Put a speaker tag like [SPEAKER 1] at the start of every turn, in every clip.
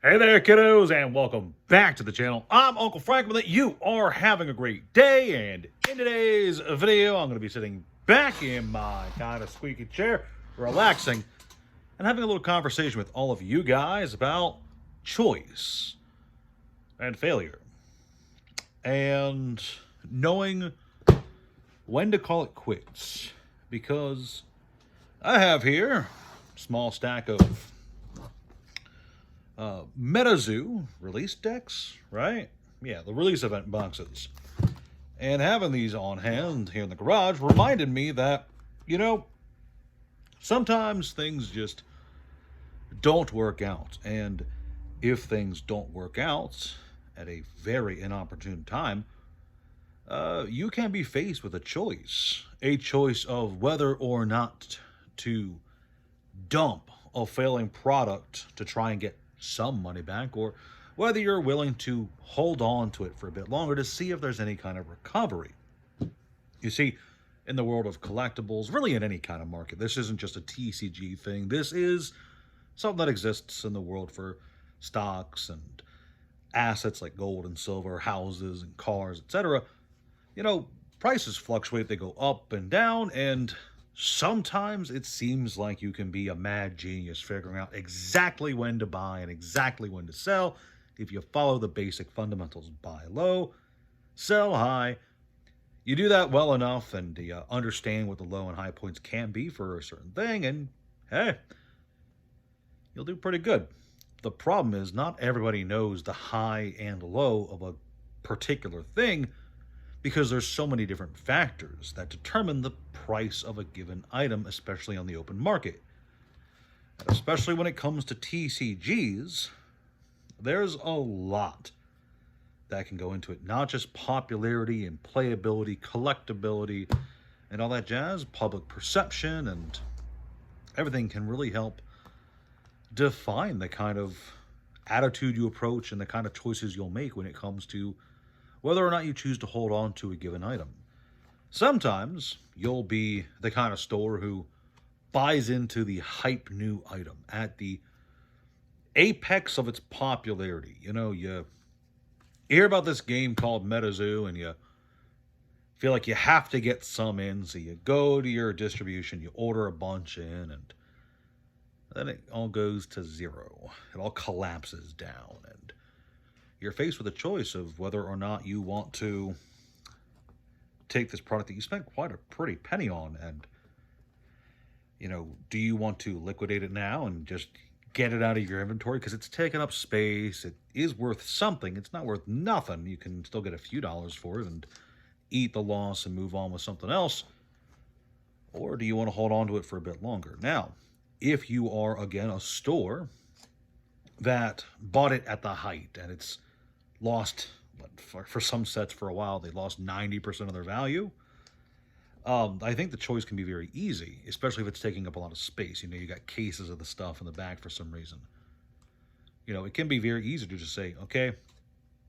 [SPEAKER 1] Hey there, kiddos, and welcome back to the channel. I'm Uncle Frank, and that you are having a great day. And in today's video, I'm going to be sitting back in my kind of squeaky chair, relaxing, and having a little conversation with all of you guys about choice and failure, and knowing when to call it quits. Because I have here a small stack of MetaZoo release decks, right? Yeah, the release event boxes. And having these on hand here in the garage reminded me that, sometimes things just don't work out. And if things don't work out at a very inopportune time, you can be faced with a choice of whether or not to dump a failing product to try and get some money back, or whether you're willing to hold on to it for a bit longer to see if there's any kind of recovery. You see, in the world of collectibles, really in any kind of market, this isn't just a TCG thing. This is something that exists in the world for stocks and assets like gold and silver, houses and cars, etc. You know, prices fluctuate, they go up and down, and sometimes it seems like you can be a mad genius figuring out exactly when to buy and exactly when to sell if you follow the basic fundamentals. Buy low, sell high. You do that well enough and you understand what the low and high points can be for a certain thing, and hey, you'll do pretty good. The problem is not everybody knows the high and low of a particular thing, because there's so many different factors that determine the price of a given item, especially on the open market. And especially when it comes to TCGs, there's a lot that can go into it. Not just popularity and playability, collectability, and all that jazz, public perception, and everything can really help define the kind of attitude you approach and the kind of choices you'll make when it comes to whether or not you choose to hold on to a given item. Sometimes you'll be the kind of store who buys into the hype new item at the apex of its popularity. You hear about this game called MetaZoo and you feel like you have to get some in, so you go to your distribution, you order a bunch in, and then it all goes to zero. It all collapses down, and you're faced with a choice of whether or not you want to take this product that you spent quite a pretty penny on, and do you want to liquidate it now and just get it out of your inventory because it's taking up space? It is worth something. It's not worth nothing. You can still get a few dollars for it and eat the loss and move on with something else. Or do you want to hold on to it for a bit longer? Now, if you are, again, a store that bought it at the height and it's lost, for some sets for a while, they lost 90% of their value. I think the choice can be very easy, especially if it's taking up a lot of space. You got cases of the stuff in the back for some reason. It can be very easy to just say, okay,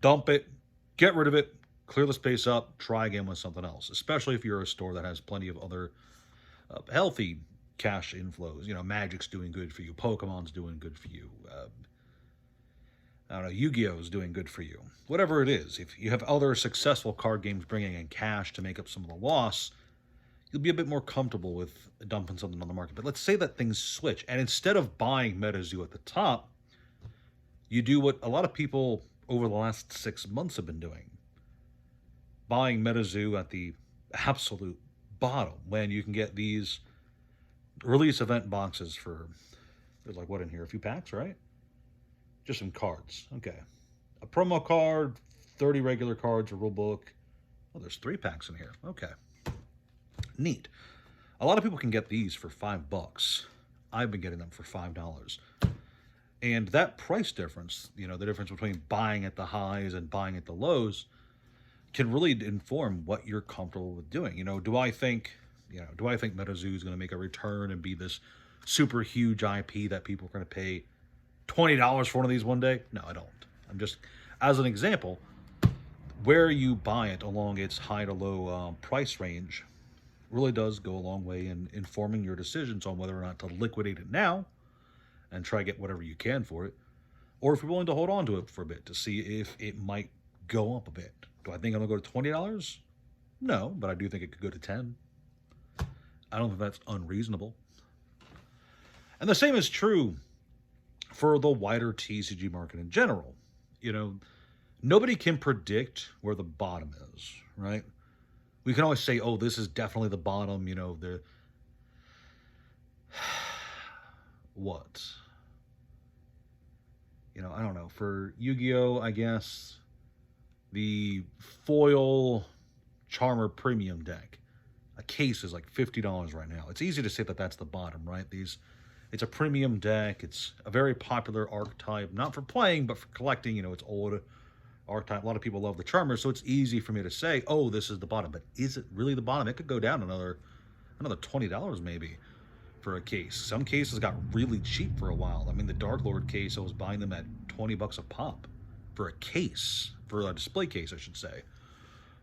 [SPEAKER 1] dump it, get rid of it, clear the space up, try again with something else, especially if you're a store that has plenty of other healthy cash inflows. Magic's doing good for you, Pokemon's doing good for you, I don't know, Yu-Gi-Oh's doing good for you. Whatever it is, if you have other successful card games bringing in cash to make up some of the loss, you'll be a bit more comfortable with dumping something on the market. But let's say that things switch, and instead of buying MetaZoo at the top, you do what a lot of people over the last 6 months have been doing. Buying MetaZoo at the absolute bottom, when you can get these release event boxes for, there's like what in here, a few packs, right? Just some cards. Okay. A promo card, 30 regular cards, a rule book. Oh, there's 3 packs in here. Okay. Neat. A lot of people can get these for $5. I've been getting them for $5. And that price difference, the difference between buying at the highs and buying at the lows, can really inform what you're comfortable with doing. Do I think MetaZoo is going to make a return and be this super huge IP that people are going to pay $20 for one of these one day? No, I don't. I'm just, as an example, where you buy it along its high to low price range really does go a long way in informing your decisions on whether or not to liquidate it now and try to get whatever you can for it, or if you're willing to hold on to it for a bit to see if it might go up a bit. Do I think I'm gonna go to $20? No, but I do think it could go to 10. I don't think that's unreasonable. And the same is true for the wider TCG market in general. You know, nobody can predict where the bottom is, right? We can always say, oh, this is definitely the bottom, the what? I don't know. For Yu-Gi-Oh, I guess the foil Charmer premium deck, a case is like $50 right now. It's easy to say that that's the bottom, right? It's a premium deck. It's a very popular archetype, not for playing, but for collecting. It's old archetype. A lot of people love the Charmer, so it's easy for me to say, oh, this is the bottom. But is it really the bottom? It could go down another $20 maybe for a case. Some cases got really cheap for a while. I mean, the Dark Lord case, I was buying them at $20 a pop for a case, for a display case, I should say,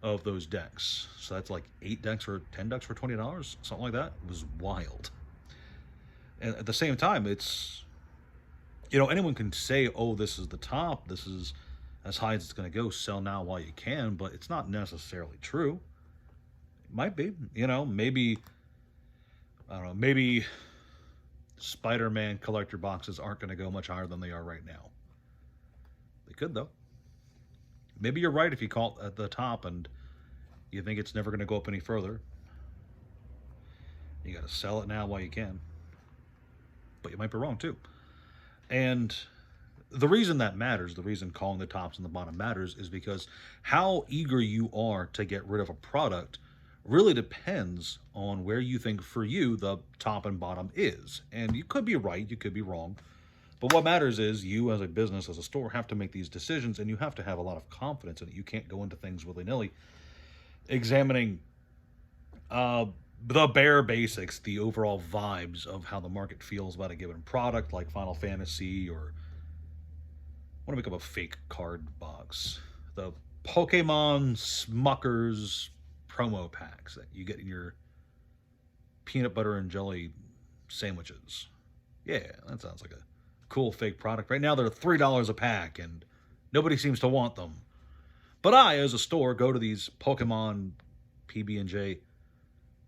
[SPEAKER 1] of those decks. So that's like 8 decks or 10 decks for $20, something like that. It was wild. And at the same time, it's, anyone can say, oh, this is the top, this is as high as it's going to go, sell now while you can, but it's not necessarily true. It might be, maybe, I don't know, maybe Spider-Man collector boxes aren't going to go much higher than they are right now. They could, though. Maybe you're right if you call it at the top and you think it's never going to go up any further. You got to sell it now while you can. But you might be wrong, too. And the reason that matters, the reason calling the tops and the bottom matters, is because how eager you are to get rid of a product really depends on where you think, for you, the top and bottom is. And you could be right, you could be wrong. But what matters is you, as a business, as a store, have to make these decisions, and you have to have a lot of confidence in it. You can't go into things willy-nilly, examining the bare basics, the overall vibes of how the market feels about a given product, like Final Fantasy, or I want to make up a fake card box. The Pokemon Smuckers promo packs that you get in your peanut butter and jelly sandwiches. Yeah, that sounds like a cool fake product. Right now they're $3 a pack and nobody seems to want them. But I, as a store, go to these Pokemon PB&J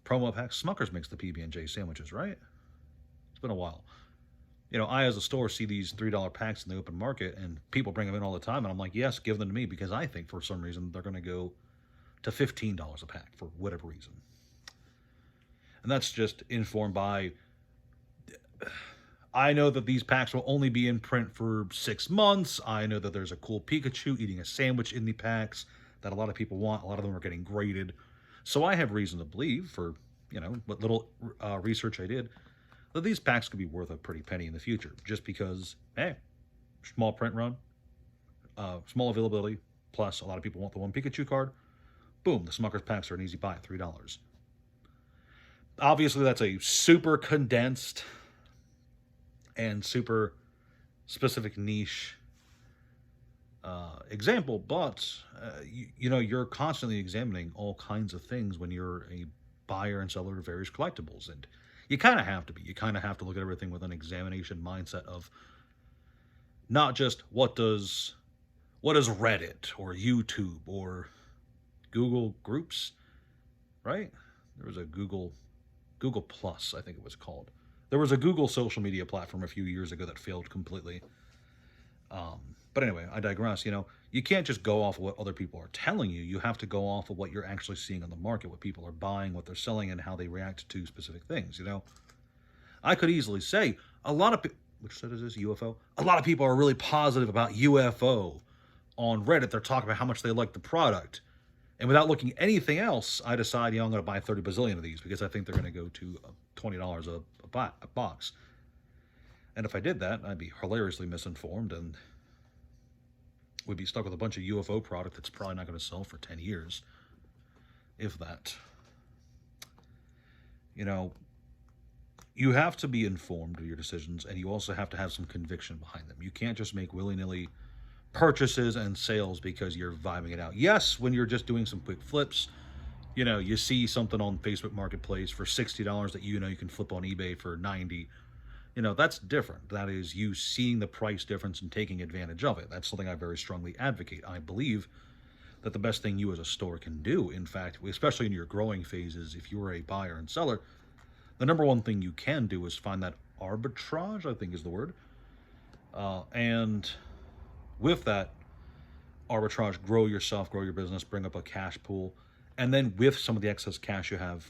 [SPEAKER 1] promo packs. Smuckers makes the PB&J sandwiches, right? It's been a while. I, as a store, see these $3 packs in the open market, and people bring them in all the time, and I'm like, yes, give them to me, because I think for some reason they're going to go to $15 a pack for whatever reason. And that's just informed by, I know that these packs will only be in print for 6 months. I know that there's a cool Pikachu eating a sandwich in the packs that a lot of people want. A lot of them are getting graded. So I have reason to believe, for, what little research I did, that these packs could be worth a pretty penny in the future, just because, small print run, small availability, plus a lot of people want the one Pikachu card. Boom, the Smuckers packs are an easy buy at $3. Obviously, that's a super condensed and super specific niche example, but you're constantly examining all kinds of things when you're a buyer and seller of various collectibles, and you kind of have to be. You kind of have to look at everything with an examination mindset of not just what does Reddit or YouTube or Google Groups, right? There was a Google Plus, I think it was called. There was a Google social media platform a few years ago that failed completely. But anyway, I digress. You can't just go off of what other people are telling you. You have to go off of what you're actually seeing on the market, what people are buying, what they're selling, and how they react to specific things. I could easily say a lot of people, which set is this, UFO? A lot of people are really positive about UFO on Reddit. They're talking about how much they like the product. And without looking at anything else, I decide, I'm going to buy 30 bazillion of these because I think they're going to go to $20 a box. And if I did that, I'd be hilariously misinformed and would be stuck with a bunch of UFO product that's probably not going to sell for 10 years, if that. You have to be informed of your decisions, and you also have to have some conviction behind them. You can't just make willy-nilly purchases and sales because you're vibing it out. Yes, when you're just doing some quick flips, you see something on Facebook Marketplace for $60 that you can flip on eBay for $90. that's different. That is you seeing the price difference and taking advantage of it. That's something I very strongly advocate. I believe that the best thing you as a store can do, in fact, especially in your growing phases, if you're a buyer and seller, the number one thing you can do is find that arbitrage, I think is the word. And with that arbitrage, grow yourself, grow your business, bring up a cash pool. And then with some of the excess cash you have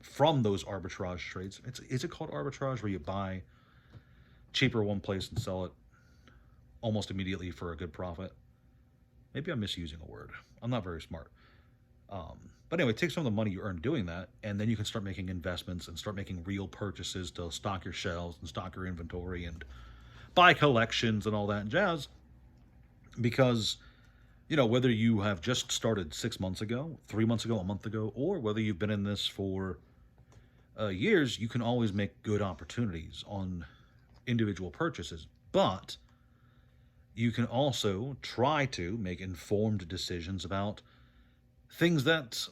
[SPEAKER 1] from those arbitrage trades, is it called arbitrage, where you buy cheaper one place and sell it almost immediately for a good profit? Maybe I'm misusing a word. I'm not very smart. But anyway, take some of the money you earn doing that, and then you can start making investments and start making real purchases to stock your shelves and stock your inventory and buy collections and all that jazz. Because, whether you have just started 6 months ago, 3 months ago, a month ago, or whether you've been in this for years, you can always make good opportunities on individual purchases. But you can also try to make informed decisions about things that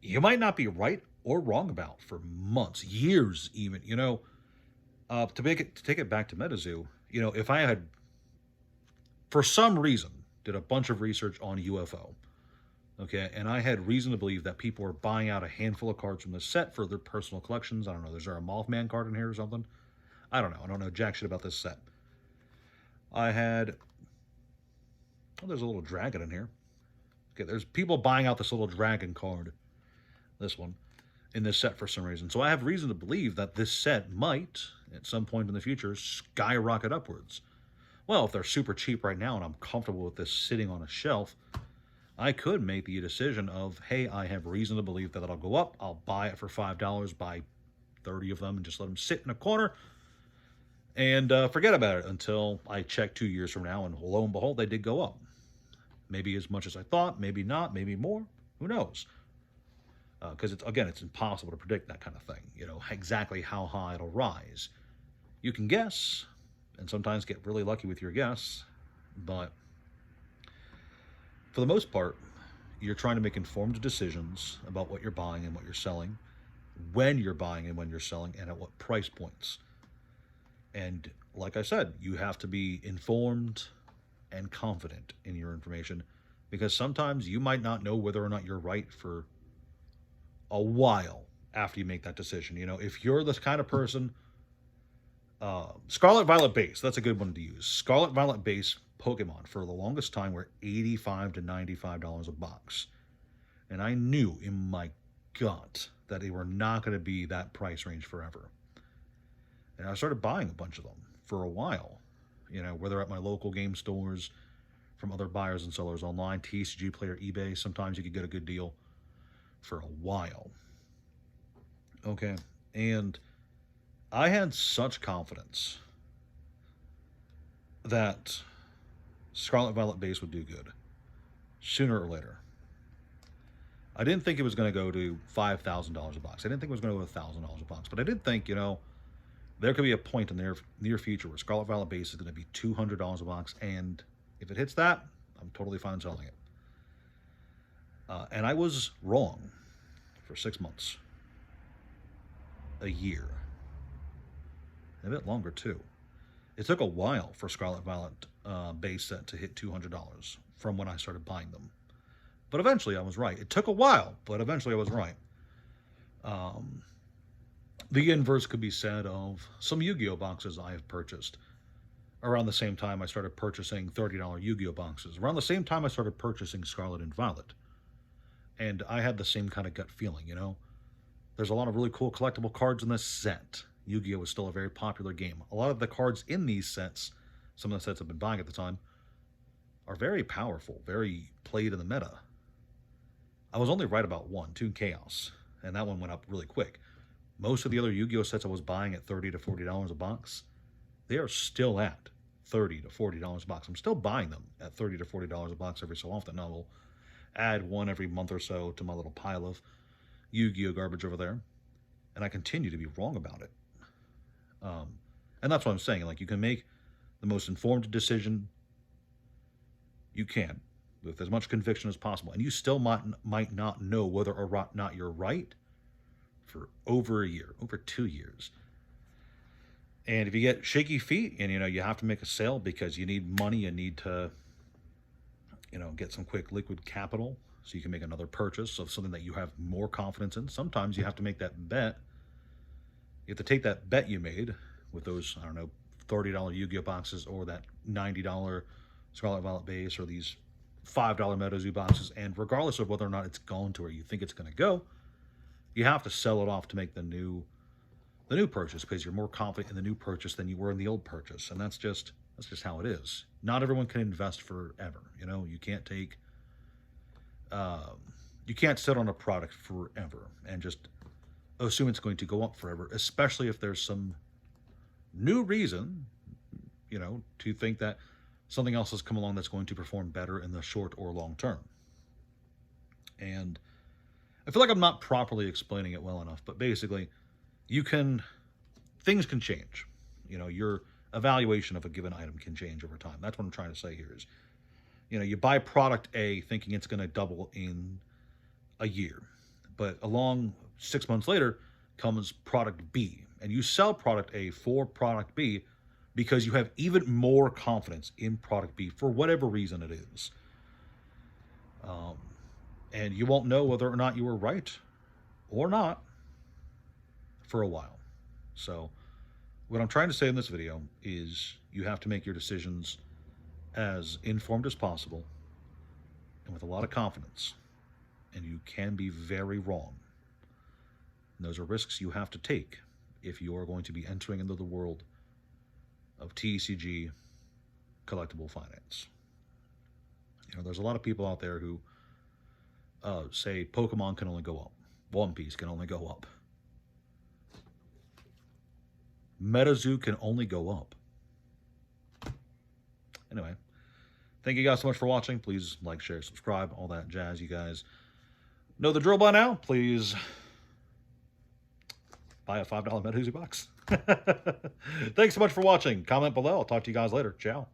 [SPEAKER 1] you might not be right or wrong about for months, years even. To take it back to MetaZoo, if I had, for some reason, did a bunch of research on UFO, okay, and I had reason to believe that people were buying out a handful of cards from the set for their personal collections. I don't know, is there a Mothman card in here or something? I don't know. I don't know jack shit about this set. There's a little dragon in here. Okay, there's people buying out this little dragon card, this one, in this set for some reason. So I have reason to believe that this set might, at some point in the future, skyrocket upwards. Well, if they're super cheap right now and I'm comfortable with this sitting on a shelf, I could make the decision of, hey, I have reason to believe that it'll go up. I'll buy it for $5, buy 30 of them, and just let them sit in a corner and forget about it until I check 2 years from now, and lo and behold, they did go up. Maybe as much as I thought, maybe not, maybe more. Who knows? Because it's impossible to predict that kind of thing. Exactly how high it'll rise. You can guess, and sometimes get really lucky with your guess, but for the most part, you're trying to make informed decisions about what you're buying and what you're selling, when you're buying and when you're selling, and at what price points. And like I said, you have to be informed and confident in your information, because sometimes you might not know whether or not you're right for a while after you make that decision. If you're this kind of person, Scarlet Violet base, that's a good one to use. Scarlet Violet base Pokemon for the longest time were $85 to $95 a box. And I knew in my gut that they were not going to be that price range forever. And I started buying a bunch of them for a while, whether at my local game stores, from other buyers and sellers online, TCG Player, eBay. Sometimes you could get a good deal for a while. Okay, and I had such confidence that Scarlet Violet base would do good sooner or later. I didn't think it was going to go to $5,000 a box. I didn't think it was going to go to $1,000 a box, but I did think, there could be a point in the near future where Scarlet Violet base is going to be $200 a box, and if it hits that, I'm totally fine selling it. And I was wrong for 6 months, a year, a bit longer too. It took a while for Scarlet Violet base set to hit $200 from when I started buying them. But eventually I was right. It took a while, but eventually I was right. The inverse could be said of some Yu-Gi-Oh boxes I have purchased. Around the same time I started purchasing $30 Yu-Gi-Oh boxes. Around the same time I started purchasing Scarlet and Violet. And I had the same kind of gut feeling, There's a lot of really cool collectible cards in this set. Yu-Gi-Oh was still a very popular game. A lot of the cards in these sets, some of the sets I've been buying at the time, are very powerful, very played in the meta. I was only right about one, Toon Chaos, and that one went up really quick. Most of the other Yu-Gi-Oh sets I was buying at $30 to $40 a box, they are still at $30 to $40 a box. I'm still buying them at $30 to $40 a box every so often. I will add one every month or so to my little pile of Yu-Gi-Oh garbage over there, and I continue to be wrong about it. And that's what I'm saying. Like, you can make the most informed decision you can with as much conviction as possible, and you still might not know whether or not you're right for over a year, over 2 years. And if you get shaky feet and, you have to make a sale because you need money, you need to, get some quick liquid capital so you can make another purchase of something that you have more confidence in. Sometimes you have to make that bet. You have to take that bet you made with those, I don't know, $30 Yu-Gi-Oh boxes or that $90 Scarlet Violet base or these $5 MetaZoo boxes. And regardless of whether or not it's going to where you think it's going to go, you have to sell it off to make the new purchase because you're more confident in the new purchase than you were in the old purchase. And that's just how it is. Not everyone can invest forever. You can't take you can't sit on a product forever and just assume it's going to go up forever, especially if there's some new reason, to think that something else has come along that's going to perform better in the short or long term. And I feel like I'm not properly explaining it well enough, but basically, things can change. Your evaluation of a given item can change over time. That's what I'm trying to say here is, you buy product A thinking it's going to double in a year, but along 6 months later comes product B, and you sell product A for product B because you have even more confidence in product B for whatever reason it is. And you won't know whether or not you were right or not for a while. So what I'm trying to say in this video is you have to make your decisions as informed as possible and with a lot of confidence. And you can be very wrong. And those are risks you have to take if you are going to be entering into the world of TCG collectible finance. There's a lot of people out there who say Pokemon can only go up. One Piece can only go up. MetaZoo can only go up. Anyway, thank you guys so much for watching. Please like, share, subscribe, all that jazz. You guys know the drill by now. Please buy a $5 MetaZoo box. Thanks so much for watching. Comment below. I'll talk to you guys later. Ciao.